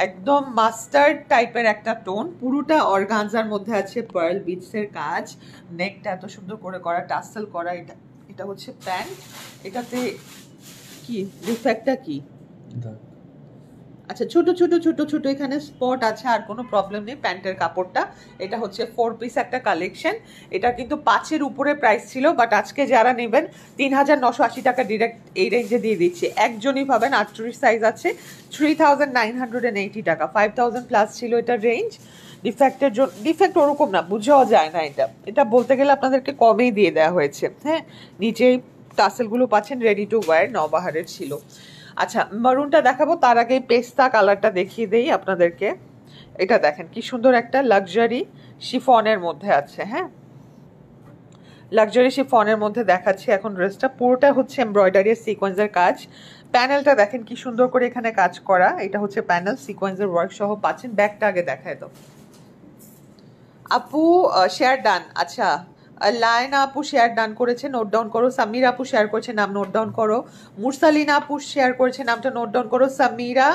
একদম মাস্টার্ড টাইপের একটা টোন, পুরোটা অর্গানজার মধ্যে আছে, পার্ল বিটসের কাজ, নেকটা এত সুন্দর করে করা, টাসেল করা। এটা এটা হচ্ছে প্যান্ট। এটাতে কি ডিফেক্টটা কি? আচ্ছা ছোট ছোট ছোট ছোট এখানে স্পট আছে, আর কোনো প্রবলেম নেই প্যান্টের কাপড়টা। এটা হচ্ছে 4 পিস একটা কালেকশন। এটা কিন্তু 5-এর উপরে প্রাইস ছিল, বাট আজকে যারা নেবেন 3980 টাকা ডিরেক্ট এই রেঞ্জে দিয়ে দিচ্ছি। একজনই পাবেন, 48 সাইজ আছে, 3980 টাকা। 5000 প্লাস ছিল এটার রেঞ্জ। ডিফেক্টের জন্য, ডিফেক্ট ওরকম না, বুঝাও যায় না। এটা এটা বলতে গেলে আপনাদেরকে কমেই দিয়ে দেওয়া হয়েছে। হ্যাঁ নিচেই টাসেলগুলো পাচ্ছেন, রেডি টু ওয়্যার, নওবাহারের ছিল। আচ্ছা মারুনটা দেখাবো, তার আগে পেস্তা কালারটা দেখিয়ে দেই আপনাদেরকে। এটা দেখেন কি সুন্দর একটা লাক্সারি শিফনের মধ্যে আছে। হ্যাঁ লাক্সারি শিফনের মধ্যে দেখাচ্ছি এখন ড্রেসটা। পুরোটা হচ্ছে এমব্রয়ডারি সিকোয়েন্সের কাজ। প্যানেলটা দেখেন কি সুন্দর করে এখানে কাজ করা। এটা হচ্ছে প্যানেল, সিকোয়েন্সের ওয়ার্ক সহ পাচ্ছেন। ব্যাকটা আগে দেখায় তো আপু। Share done. আচ্ছা লায়না আপু শেয়ার ডান করেছে, নোট ডাউন করো। সামিরা আপু শেয়ার করেছে, নাম নোট ডাউন করো। মুরসালিনা আপু শেয়ার করেছে, নামটা নোট ডাউন করো। সামিরা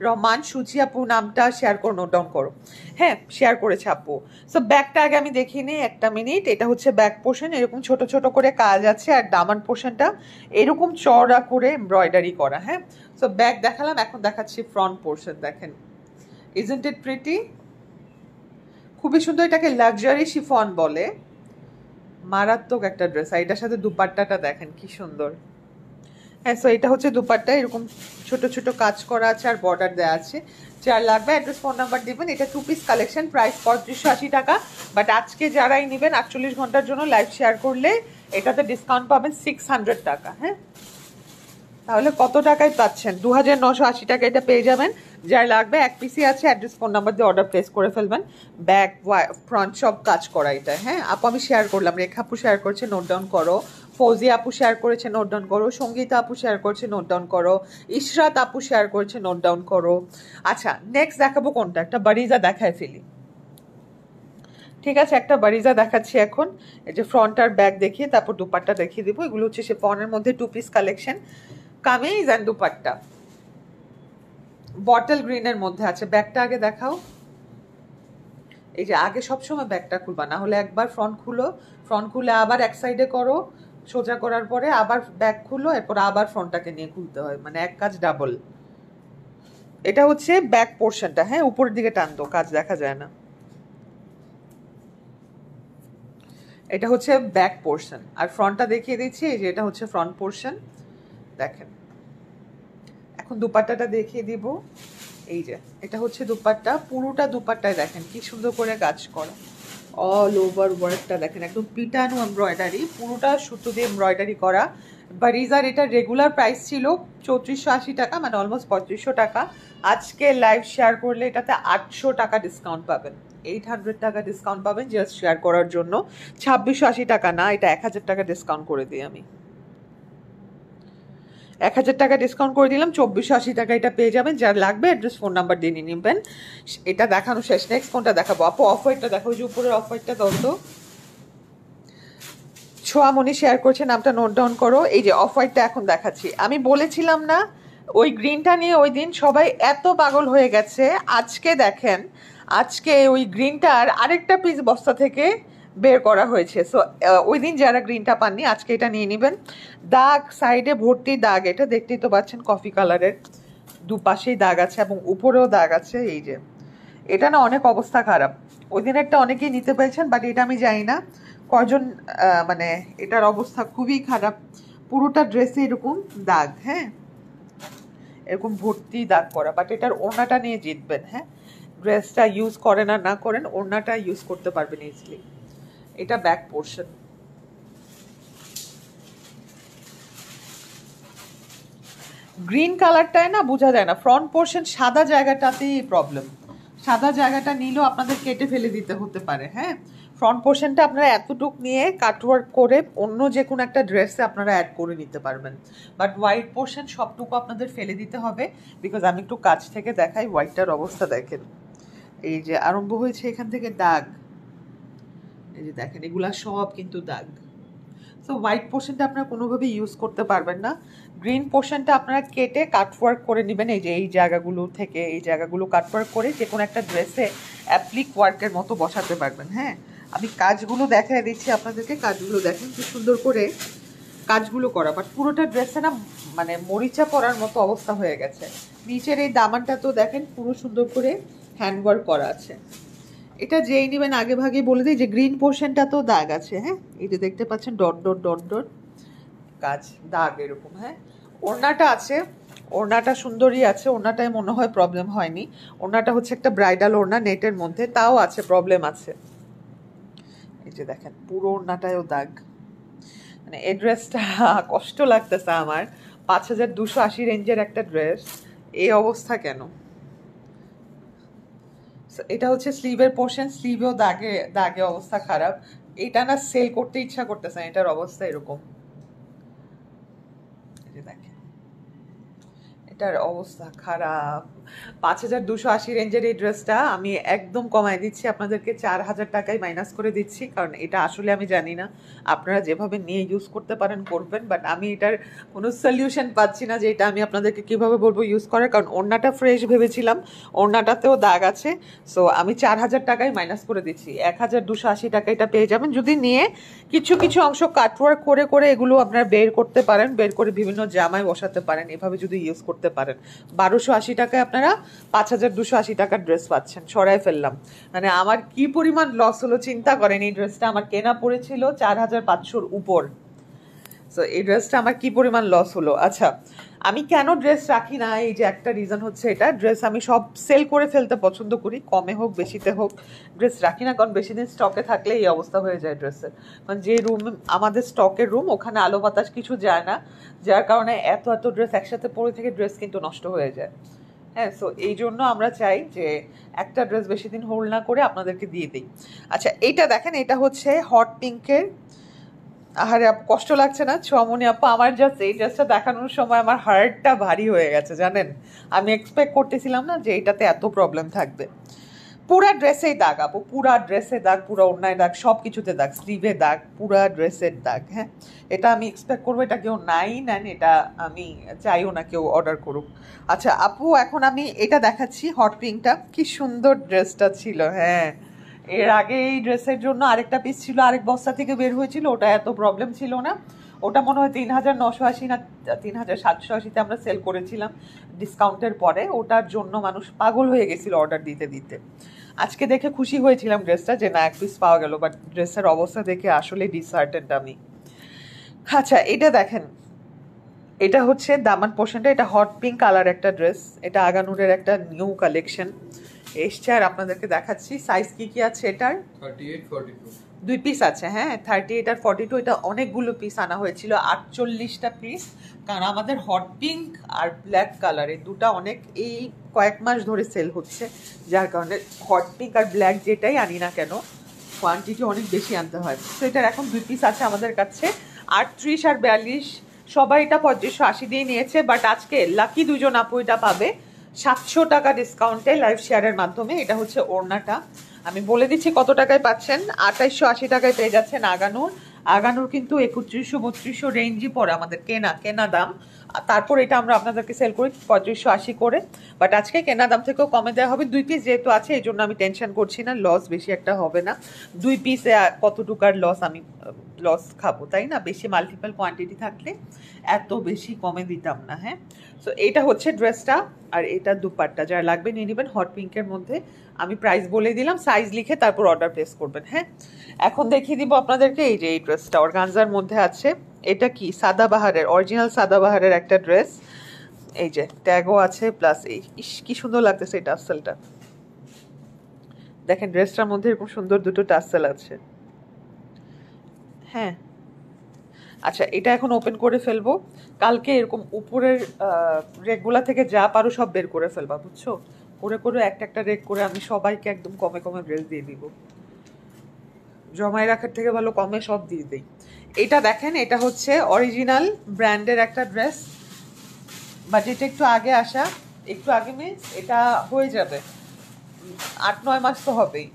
রহমান সুচি আপু নামটা শেয়ার করো, নোট ডাউন করো। হ্যাঁ শেয়ার করেছে আপু। সো ব্যাকটা আগে আমি দেখিয়ে নিই, একটা মিনিট। এটা হচ্ছে ব্যাক পোর্শন, এরকম ছোট ছোট করে কাজ আছে, আর দামান পোর্শনটা এরকম চওড়া করে এমব্রয়ডারি করা। হ্যাঁ সো ব্যাক দেখালাম, এখন দেখাচ্ছি ফ্রন্ট পোর্শন। দেখেন ইজন্ট ইট প্রিটি? খুবই সুন্দর, এটাকে লাক্সারি শিফন বলে। মারাত্মক একটা ড্রেস। আর এটার সাথে দুপাট্টাটা দেখেন কি সুন্দর। হ্যাঁ সো এটা হচ্ছে দুপাট্টা, এরকম ছোট ছোট কাজ করা আছে আর বর্ডার দেওয়া আছে। যার লাগবে অ্যাড্রেস ফোন নাম্বার দিবেন। এটা 2 পিস কালেকশন, প্রাইস 3580 টাকা। বাট আজকে যারাই নেবেন 48 ঘন্টার জন্য লাইভ শেয়ার করলে এটাতে ডিসকাউন্ট পাবেন 600 টাকা। হ্যাঁ তাহলে কত টাকায় পাচ্ছেন? 2980 টাকা এটা পেয়ে যাবেন। যার লাগবে এক পিসি আছে, অ্যাড্রেস ফোন নাম্বার দিয়ে অর্ডার প্লেস করে ফেলবেন। ব্যাক ফ্রন্ট সব কাজ করা এটা। হ্যাঁ আপু আমি শেয়ার করলাম, রেখা আপু শেয়ার করছে, নোট ডাউন করো। ফৌজি আপু শেয়ার করেছে, নোট ডাউন করো। সঙ্গীতা আপু শেয়ার করছে, নোট ডাউন করো। ইশরাত আপু শেয়ার করেছে, নোট ডাউন করো। আচ্ছা নেক্সট দেখাবো কোনটা, একটা বারিজা দেখায় ফেলি। ঠিক আছে একটা বারিজা দেখাচ্ছি এখন। এই যে ফ্রন্ট আর ব্যাক দেখিয়ে তারপর দুপাট্টা দেখিয়ে দিব। এগুলো হচ্ছে সে ফনের মধ্যে 2 piece collection, kameez and dupatta. Bottle গ্রিনের মধ্যে আছে। ব্যাকটা আগে দেখাও। এই যে আগে সবসময় ব্যাকটা খুলবা, না হলে একবার ফ্রন্ট খুলো, ফ্রন্ট খুলে আবার এক সাইডে করো, সোজা করার পরে আবার ব্যাক খুলো, এরপর আবার ফ্রন্টটাকে নিয়ে খুলতে হয়, মানে এক কাজ ডাবল। এটা হচ্ছে ব্যাক পোর্শনটা। হ্যাঁ উপরের দিকে টান দো, কাজ দেখা যায় না। এটা হচ্ছে ব্যাক পোর্শন, আর ফ্রন্টটা দেখিয়ে দিচ্ছি। এই যে এটা হচ্ছে ফ্রন্ট পোর্শন দেখেন। এখন দুপাট্টাটা দেখিয়ে দিব। এই যে এটা হচ্ছে দুপাট্টা, পুরোটা দুপাট্টায় দেখেন কি সুন্দর করে কাজ করা, অল ওভার ওয়ার্কটা দেখেন, একদম পিটানো এমব্রয়ডারি, পুরোটা সুতো দিয়ে এমব্রয়ডারি করা। বারিজার এটা রেগুলার প্রাইস ছিল 3480 টাকা, মানে অলমোস্ট 3500 টাকা। আজকে লাইভ শেয়ার করলে এটাতে 800 টাকা ডিসকাউন্ট পাবেন। 800 টাকা ডিসকাউন্ট পাবেন জাস্ট শেয়ার করার জন্য। 2680 টাকা না, এটা 1000 টাকা ডিসকাউন্ট করে দিই আমি। 1000 টাকা ডিসকাউন্ট করে দিলাম, 2480 টাকা এটা পেয়ে যাবেন। যার লাগবে অ্যাড্রেস ফোন নাম্বার দিয়ে নিয়ে নেবেন। এটা দেখানো শেষ, নেক্সট কোনটা দেখাবো আপু? অফ হোয়াইটটা দেখো, যে উপরের অফ হোয়াইটটা দাও তো। ছোয়ামণি শেয়ার করছে, নামটা নোট ডাউন করো। এই যে অফ হোয়াইটটা এখন দেখাচ্ছি। আমি বলেছিলাম না ওই গ্রিনটা নিয়ে ওই দিন সবাই এত পাগল হয়ে গেছে, আজকে দেখেন, আজকে ওই গ্রিনটার আরেকটা পিস বস্তা থেকে বের করা হয়েছে। সো ওই দিন যারা গ্রিনটা পাননি আজকে এটা নিয়ে নেবেন। দাগ সাইডে ভর্তি দাগ, এটা দেখতেই তো পাচ্ছেন কফি কালারের, দুপাশেই দাগ আছে এবং উপরেও দাগ আছে। এই যে এটা না অনেক অবস্থা খারাপ, ওই দিন একটা অনেকেই নিতে পেরেছেন, বাট এটা আমি জানি না কজন, মানে এটার অবস্থা খুবই খারাপ। পুরোটা ড্রেসে এরকম দাগ, হ্যাঁ এরকম ভর্তি দাগ করা, বাট এটার ওড়নাটা নিয়ে জিতবেন। হ্যাঁ, ড্রেসটা ইউজ করেন আর না করেন, ওড়নাটা ইউজ করতে পারবেন ইজিলি। এটা ব্যাক পোর্শন। গ্রিন কালারটায় না বোঝা যায় না, ফ্রন্ট পোর্শন সাদা জায়গাটাতেই প্রবলেম। সাদা জায়গাটা নিলেও আপনাদের কেটে ফেলে দিতে হতে পারে। হ্যাঁ, ফ্রন্ট পোর্শনটা আপনারা এতটুক নিয়ে কাটওয়ার্ক করে অন্য যে কোনো একটা ড্রেসে আপনারা অ্যাড করে নিতে পারবেন, বাট হোয়াইট পোর্শন সবটুকু আপনাদের ফেলে দিতে হবে। বিকজ আমি একটু কাছ থেকে দেখাই, হোয়াইটটার অবস্থা দেখেন। এই যে আরম্ভ হয়েছে এখান থেকে দাগ, এই যে দেখেন এগুলা সব কিন্তু দাগ। সো হোয়াইট পোর্শনটা আপনারা কোনোভাবে ইউজ করতে পারবেন না। গ্রিন পোর্শনটা আপনারা কেটে কাটওয়ার্ক করে নেবেন। এই যে এই জায়গাগুলো থেকে এই জায়গাগুলো কাটওয়ার্ক করে যে কোনো একটা ড্রেসে অ্যাপ্লিক ওয়ার্কের মতো বসাতে পারবেন। হ্যাঁ, আমি কাজগুলো দেখাই দিচ্ছি আপনাদেরকে, কাজগুলো দেখেন কি সুন্দর করে কাজগুলো করা, বাট পুরোটা ড্রেসে না মানে মরিচা পড়ার মতো অবস্থা হয়ে গেছে। নিচের এই দামানটা তো দেখেন পুরো সুন্দর করে হ্যান্ডওয়ার্ক করা আছে। এটা যেই নেবেন আগে ভাগে বলে দিই যে গ্রিন পোর্শনটা তো দাগ আছে। হ্যাঁ, এই যে দেখতে পাচ্ছেন ডট ডট ডট ডট কাজ দাগ এরকম। হ্যাঁ, ওড়নাটা আছে, ওড়নাটা সুন্দরই আছে, ওড়নাটায় মনে হয় প্রবলেম হয়নি। ওড়নাটা হচ্ছে একটা ব্রাইডাল ওড়না নেটের মধ্যে, তাও আছে প্রবলেম আছে। এই যে দেখেন পুরো ওড়নাটায়ও দাগ, মানে এই ড্রেসটা কষ্ট লাগতেছে আমার। 5280 রেঞ্জের একটা ড্রেস, এই অবস্থা কেন? এটা হচ্ছে স্লিভের পোর্শন, স্লিভেও দাগে দাগে অবস্থা খারাপ। এটা না সেল করতে ইচ্ছা করতেছে, এটার অবস্থা এরকম। দেখেন এটার অবস্থা খারাপ। 5280 রেঞ্জের এই ড্রেসটা আমি একদম কমাই দিচ্ছি আপনাদেরকে, 4000 টাকায় মাইনাস করে দিচ্ছি। কারণ এটা আসলে আমি জানি না আপনারা যেভাবে নিয়ে ইউজ করতে পারেন করবেন, বাট আমি এটার কোনো সলিউশন পাচ্ছি না যে এটা আমি আপনাদেরকে কীভাবে বলবো ইউজ করার। কারণ ওড়নাটা ফ্রেশ ভেবেছিলাম, ওড়নাটাতেও দাগ আছে। সো আমি 4000 টাকায় মাইনাস করে দিচ্ছি, 1280 টাকা এটা পেয়ে যাবেন। যদি নিয়ে কিছু কিছু অংশ কাটওয়ার্ক করে করে এগুলো আপনারা বের করতে পারেন, বের করে বিভিন্ন জামায় বসাতে পারেন, এভাবে যদি ইউজ করতে পারেন। 1280 টাকায় আপনারা 5280 টাকার ড্রেস পাচ্ছেন। সরাই ফেললাম, মানে আমার কি পরিমাণ লস হলো চিন্তা করেন। এই ড্রেসটা আমার কেনা পড়েছিল 4500-র উপর। সো এই ড্রেসটা আমার কি পরিমাণ লস হলো। আচ্ছা, আমি কেন ড্রেস রাখি না, এই যে একটা রিজন হচ্ছে এটা, ড্রেস আমি সব সেল করে ফেলতে পছন্দ করি, কমে হোক বেশিতে হোক ড্রেস রাখি না। কারণ বেশি দিন স্টকে থাকলে এই অবস্থা হয়ে যায় ড্রেসের। কারণ যে রুম আমাদের স্টকের রুম, ওখানে আলো বাতাস কিছু যায় না, যার কারণে এত এত ড্রেস একসাথে পরে থেকে ড্রেস কিন্তু নষ্ট হয়ে যায়। হ্যাঁ, সো এই জন্য আমরা চাই যে একটা ড্রেস বেশি দিন হোল্ড না করে আপনাদেরকে দিয়ে দিই। আচ্ছা, এইটা দেখেন, এটা হচ্ছে হট পিঙ্কের। আরে কষ্ট লাগছে না ছোয়ামনি আপা? আমার জাস্ট এই ড্রেসটা দেখানোর সময় আমার হার্টটা ভারী হয়ে গেছে জানেন। আমি এক্সপেক্ট করতেছিলাম না যে এইটাতে এত প্রবলেম থাকবে। পুরা ড্রেসেই দাগ আপু, পুরা ড্রেসে দাগ, পুরা ওড়নায় দাগ, সব কিছুতে দাগ, স্লিভে দাগ, পুরা ড্রেসের দাগ। হ্যাঁ, এটা আমি এক্সপেক্ট করবো এটা কেউ নাই নেন, এটা আমি চাইও না কেউ অর্ডার করুক। আচ্ছা আপু, এখন আমি এটা দেখাচ্ছি হট পিঙ্কটা, কি সুন্দর ড্রেসটা ছিল। হ্যাঁ, এর আগে এই ড্রেসের জন্য আরেকটা পিস ছিল, আরেক বস্তা থেকে বের হয়েছিল, ওটা এত প্রবলেম ছিল না। ওটা মনে হয় 3980 না 3780-তে আমরা সেল করেছিলাম ডিসকাউন্টের পরে। ওটার জন্য মানুষ পাগল হয়ে গেছিল অর্ডার দিতে দিতে। আজকে দেখে খুশি হয়েছিলাম ড্রেসটা যে না এক পিস পাওয়া গেল, বাট ড্রেসের অবস্থা দেখে আসলে ডিসহার্টেন্ড আমি। আচ্ছা, এটা দেখেন, এটা হচ্ছে দামান পোর্শনটা, এটা হট পিঙ্ক কালার একটা ড্রেস, এটা আগানুরের একটা নিউ কালেকশন এসছে আর আপনাদেরকে দেখাচ্ছি। সাইজ কি কি আছে এটার? 38-42 দুই পিস আছে। হ্যাঁ, 38 আর 42, এটা অনেকগুলো পিস আনা হয়েছিল, 48টা পিস। কারণ আমাদের হট পিঙ্ক আর ব্ল্যাক কালার এই দুটা অনেক, এই কয়েক মাস ধরে সেল হচ্ছে, যার কারণে হট পিঙ্ক আর ব্ল্যাক যেটাই আনি না কেন কোয়ান্টিটি অনেক বেশি আনতে হয়। তো এটার এখন 2 পিস আছে আমাদের কাছে, 38 আর 42, সবাই এটা 2580 দিয়ে নিয়েছে, বাট আজকে লাকি দুজন আপু এটা পাবে 700 টাকা ডিসকাউন্টে লাইভ শেয়ারের মাধ্যমে। এটা হচ্ছে ওড়নাটা, আমি বলে দিচ্ছি কত টাকায় পাচ্ছেন। 2880 টাকায় পেয়ে যাচ্ছেন আগানুর কিন্তু 3100-3200 রেঞ্জই পড়ে আমাদের কেনা দাম। তারপর এটা আমরা আপনাদেরকে সেল করি 3580 করে, বাট আজকে কেনা দাম থেকেও কমে দেওয়া হবে। 2 পিস যেহেতু আছে এই জন্য আমি টেনশন করছি না, লস বেশি একটা হবে না। 2 পিসে কতটুকার লস আমি খাবো, তাই না? বেশি মাল্টিপল কোয়ান্টিটি থাকলে এত বেশি কমে দিতাম না। হ্যাঁ, সো এটা হচ্ছে ড্রেসটা, আর এটা দুপাট্টা। যারা লাগবে নিয়ে নেবেন হট পিঙ্কের মধ্যে। আমি প্রাইস বলে দিলাম, সাইজ লিখে তারপর অর্ডার প্লেস করবেন। হ্যাঁ, এখন দেখিয়ে দিব আপনাদেরকে এই যে এই ড্রেসটা অর্গানজার মধ্যে আছে। এটা কি সাদাবাহারের, অরিজিনাল সাদাবাহারের একটা ড্রেস। এই যে ট্যাগও আছে, প্লাস এই কি সুন্দর লাগতেছে এই টাসেলটা। দেখেন ড্রেসটার মধ্যে এরকম সুন্দর দুটো টাসেল আছে। হ্যাঁ, আচ্ছা এটা এখন ওপেন করে ফেলবো। কালকে এরকম উপরের রেকগুলা থেকে যা পারো সব বের করে ফেলবা, বুঝছো? করে একটা রেক করে আমি সবাইকে একদম কমে ড্রেস দিয়ে দিব। জমায় রাখার থেকে ভালো কমে সব দিয়ে দিই। এটা দেখেন, এটা হচ্ছে অরিজিনাল ব্র্যান্ডের একটা ড্রেস, বাট এটা একটু আগে আসা, একটু আগে মিনস এটা হয়ে যাবে 8-9 মাস তো হবেই।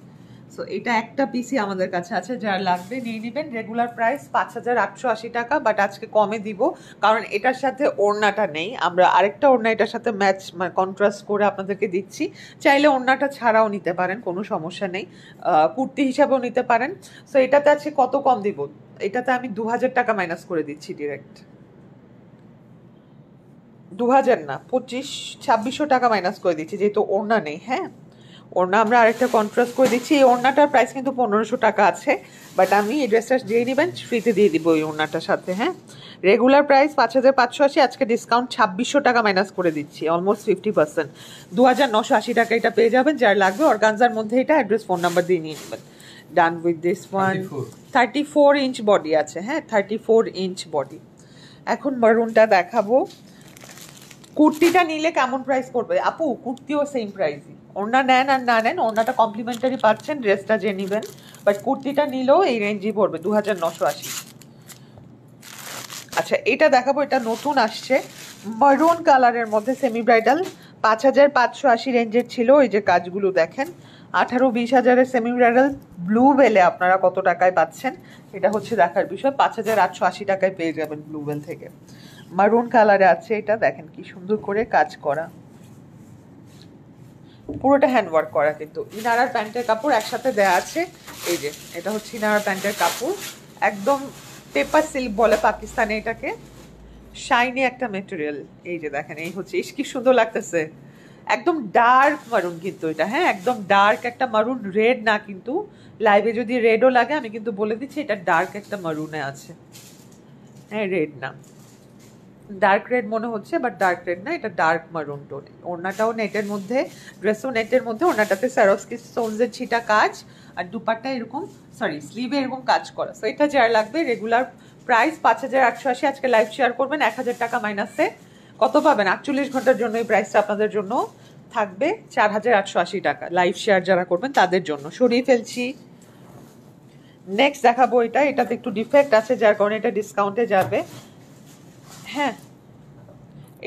সো এটা একটা পিসি আমাদের কাছে আছে, যার লাগবে নিয়ে নেবেন। রেগুলার প্রাইস 5880 টাকা, বাট আজকে কমে দিব কারণ এটার সাথে ওড়নাটা নেই। আমরা আরেকটা ওড়না এটার সাথে ম্যাচ মানে কন্ট্রাস্ট করে আপনাদেরকে দিচ্ছি। চাইলে ওড়নাটা ছাড়াও নিতে পারেন, কোনো সমস্যা নেই, কুর্তি হিসাবেও নিতে পারেন। সো এটাতে আছে কত কম দিব, এটাতে আমি 2000 টাকা মাইনাস করে দিচ্ছি ডিরেক্ট। 2000 না, 2500-2600 টাকা মাইনাস করে দিচ্ছি, যেহেতু ওড়না নেই। হ্যাঁ, ওড়না আমরা আরেকটা কন্ট্রাস্ট করে দিচ্ছি। এই ওড়নাটার প্রাইস কিন্তু 1500 টাকা আছে, বাট আমি এই ড্রেসটা যেই নেবেন ফ্রিতে দিয়ে দিব ওই ওড়নাটার সাথে। হ্যাঁ, রেগুলার প্রাইস 5580, আজকে ডিসকাউন্ট 2600 টাকা মাইনাস করে দিচ্ছি, অলমোস্ট 50%। 2980 টাকা এটা পেয়ে যাবেন। যার লাগবে অর্গানজার মধ্যে এটা, অ্যাড্রেস ফোন নাম্বার দিয়ে নিয়ে নেবেন। Done with this one. 34 inch body আছে। হ্যাঁ, 34 ইঞ্চ বডি। এখন মারুনটা দেখাবো। কুর্তিটা নিলে কেমন প্রাইস পড়বে আপু? কুর্তিও সেম প্রাইসই, ওড়না নেন আর না নেন ওড়নাটা কমপ্লিমেন্টারি পাচ্ছেন, ড্রেসটা যে নেবেন, বাট কুর্তিটা নিলেও এই রেঞ্জই পড়বে 2980। আচ্ছা এটা দেখাবো, এটা নতুন আসছে মারুন কালারের মধ্যে, সেমি ব্রাইডাল। 5580 রেঞ্জের ছিল। এই যে কাজগুলো দেখেন, 18-20 হাজারের সেমি ব্রাইডাল ব্লু বেলে আপনারা কত টাকায় পাচ্ছেন এটা হচ্ছে দেখার বিষয়। 5880 টাকায় পেয়ে যাবেন ব্লু বেল থেকে। মারুন কালারে আছে এটা, দেখেন কি সুন্দর করে কাজ করা, পুরোটা হ্যান্ডওয়ার্ক করা, কিন্তু ইনার আর প্যান্টের কাপড় একসাথে দেয়া আছে। এই যে এটা হচ্ছে ইনার আর প্যান্টের কাপড়, একদম পেপার সিল্ক বলে পাকিস্তানে এটাকে, শাইনি একটা মেটেরিয়াল। এই যে দেখেন, এই হচ্ছে কি সুন্দর লাগতেছে, একদম ডার্ক মারুন কিন্তু এটা। হ্যাঁ, একদম ডার্ক একটা মারুন, রেড না কিন্তু। লাইভে যদি রেডও লাগে আমি কিন্তু বলে দিচ্ছি এটা ডার্ক একটা মারুনে আছে। হ্যাঁ, রেড না, ডার্ক রেড মনে হচ্ছে, বাট ডার্ক রেড না, এটা ডার্ক মারুন টোন। ওড়নাটাও নেটের মধ্যে, ড্রেসও নেটের মধ্যে, ওড়নাটাতে স্যারোস্কি স্টোনসের ছিটা কাজ, আর দুপাট্টা এরকম স্লিভে এরকম কাজ করা। সো এটা যার লাগবে, রেগুলার প্রাইস 5880, আজকে লাইভ শেয়ার করবেন 1000 টাকা মাইনাসে কত পাবেন? 48 ঘন্টার জন্য এই প্রাইসটা আপনাদের জন্য থাকবে 4880 টাকা। লাইভ শেয়ার যারা করবেন তাদের জন্য সরিয়ে ফেলছি। নেক্সট দেখাবো এটাতে একটু ডিফেক্ট আছে, যার কারণে এটা ডিসকাউন্টে যাবে। হ্যাঁ,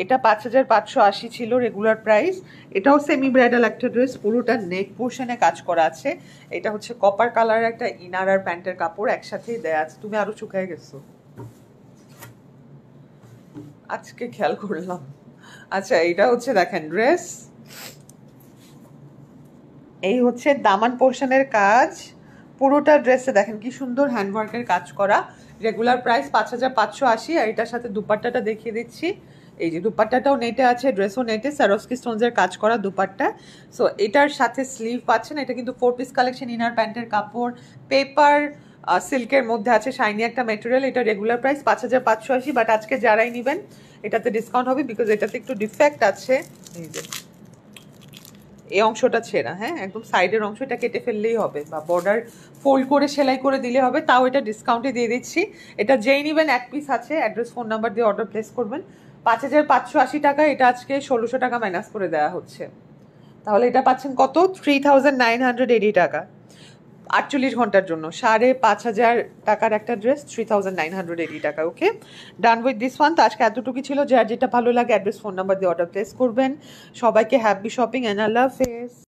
এটা 5580 ছিল রেগুলার প্রাইস। এটাও সেমি ব্রাইডাল একটা ড্রেস, পুরোটা নেক পোর্শনে কাজ করা আছে। এটা হচ্ছে কপার কালার একটা ইনার আর প্যান্টের কাপড় একসাথেই দেয়া আছে। তুমি আরো শুকায় গেছো আজকে, খেয়াল করলাম। আচ্ছা এটা হচ্ছে দেখেন ড্রেস, এই হচ্ছে দামান পোর্শনের কাজ, পুরোটা ড্রেসে দেখেন কি সুন্দর হ্যান্ডওয়ার্কের কাজ করা। রেগুলার প্রাইস 5580, আর এটার সাথে দুপাট্টাটা দেখিয়ে দিচ্ছি। এই যে দুপাট্টাটাও নেটে আছে, ড্রেসও নেটে, স্যারোস্কি স্টোনসের কাজ করা দুপাট্টা। সো এটার সাথে স্লিভ পাচ্ছেন। এটা কিন্তু 4 পিস কালেকশন, ইনার প্যান্টের কাপড়, পেপার সিল্কের মধ্যে আছে, শাইনি একটা মেটেরিয়াল। এটা রেগুলার প্রাইস 5580, বাট আজকে যারাই নেবেন এটাতে ডিসকাউন্ট হবে, বিকজ এটাতে একটু ডিফেক্ট আছে। এই যে এই অংশটা ছেঁড়া, হ্যাঁ, একদম সাইডের অংশ, এটা কেটে ফেললেই হবে, বা বর্ডার ফোল্ড করে সেলাই করে দিলে হবে, তাও এটা ডিসকাউন্টে দিয়ে দিচ্ছি। এটা যেই নেবেন এক পিস আছে, অ্যাড্রেস ফোন নাম্বার দিয়ে অর্ডার প্লেস করবেন। 5580 টাকা, এটা আজকে 1600 টাকা মাইনাস করে দেওয়া হচ্ছে। তাহলে এটা পাচ্ছেন কত? 3980 টাকা 48 ঘন্টার জন্য 5500 টাকার একটা ড্রেস 3980 টাকা। ওকে, ডান উইথ দিস ওয়ান। তো আজকে এতটুকু ছিল। যার যেটা ভালো লাগে অ্যাড্রেস ফোন নাম্বার দিয়ে অর্ডার প্লেস করবেন। সবাইকে হ্যাপি শপিং অ্যান্ড আল্লাহ হাফেজ।